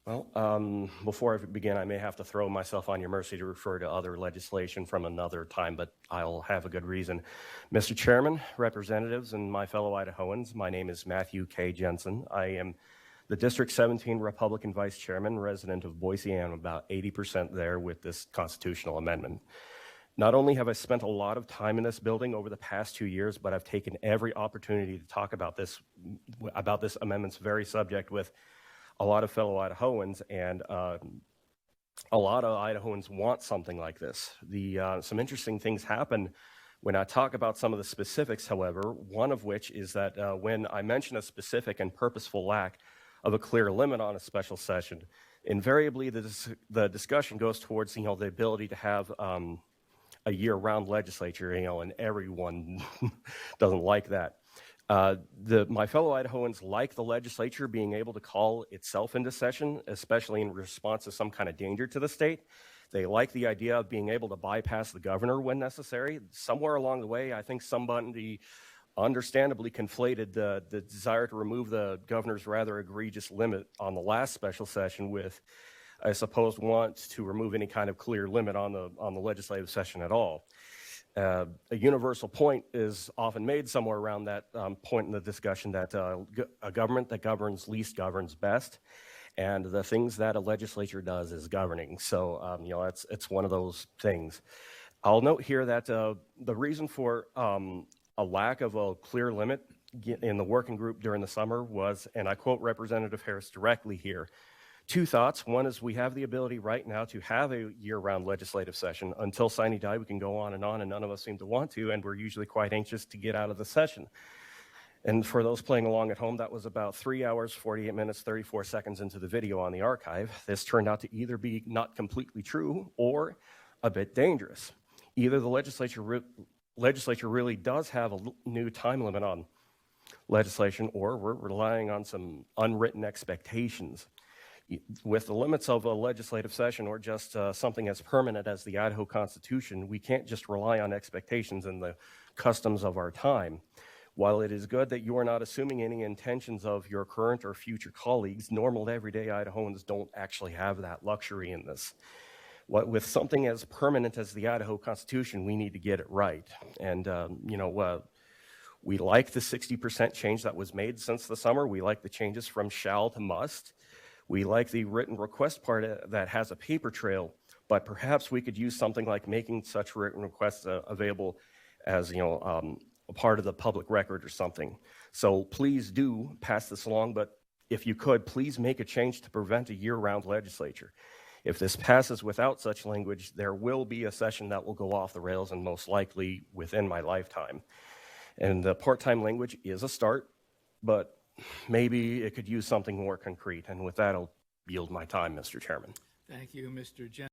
Before I begin, I may have to throw myself on your mercy to refer to other legislation from another time, but I'll have a good reason. Mr. Chairman, representatives, and my fellow Idahoans, my name is Matthew K. Jensen. I am the District 17 Republican Vice Chairman, resident of Boise, and I'm about 80% there with this constitutional amendment. Not only have I spent a lot of time in this building over the past 2 years, but I've taken every opportunity to talk about this amendment's very subject with a lot of fellow Idahoans, and a lot of Idahoans want something like this. Some interesting things happen when I talk about some of the specifics, however, one of which is that when I mention a specific and purposeful lack of a clear limit on a special session, invariably the discussion goes towards the ability to have a year-round legislature, and everyone doesn't like that. My fellow Idahoans like the legislature being able to call itself into session, especially in response to some kind of danger to the state. They like the idea of being able to bypass the governor when necessary. Somewhere along the way, I think somebody understandably conflated the desire to remove the governor's rather egregious limit on the last special session with, I suppose, want to remove any kind of clear limit on the legislative session at all. A universal point is often made somewhere around that point in the discussion that a government that governs least governs best, and the things that a legislature does is governing. So, it's one of those things. I'll note here that the reason for a lack of a clear limit in the working group during the summer was, and I quote Representative Harris directly here, two thoughts. One is we have the ability right now to have a year-round legislative session. Until sine die, we can go on, and none of us seem to want to, and we're usually quite anxious to get out of the session. And for those playing along at home, that was about 3 hours, 48 minutes, 34 seconds into the video on the archive. This turned out to either be not completely true or a bit dangerous. Either the legislature really does have a new time limit on legislation, or we're relying on some unwritten expectations. With the limits of a legislative session or just something as permanent as the Idaho Constitution, we can't just rely on expectations and the customs of our time. While it is good that you are not assuming any intentions of your current or future colleagues, normal everyday Idahoans don't actually have that luxury in this. With something as permanent as the Idaho Constitution, we need to get it right. And, we like the 60% change that was made since the summer. We like the changes from shall to must. We like the written request part that has a paper trail, but perhaps we could use something like making such written requests available as a part of the public record or something. So please do pass this along, but if you could, please make a change to prevent a year-round legislature. If this passes without such language, there will be a session that will go off the rails, and most likely within my lifetime. And the part-time language is a start, but maybe it could use something more concrete. And with that, I'll yield my time, Mr. Chairman. Thank you, Mr. Jensen.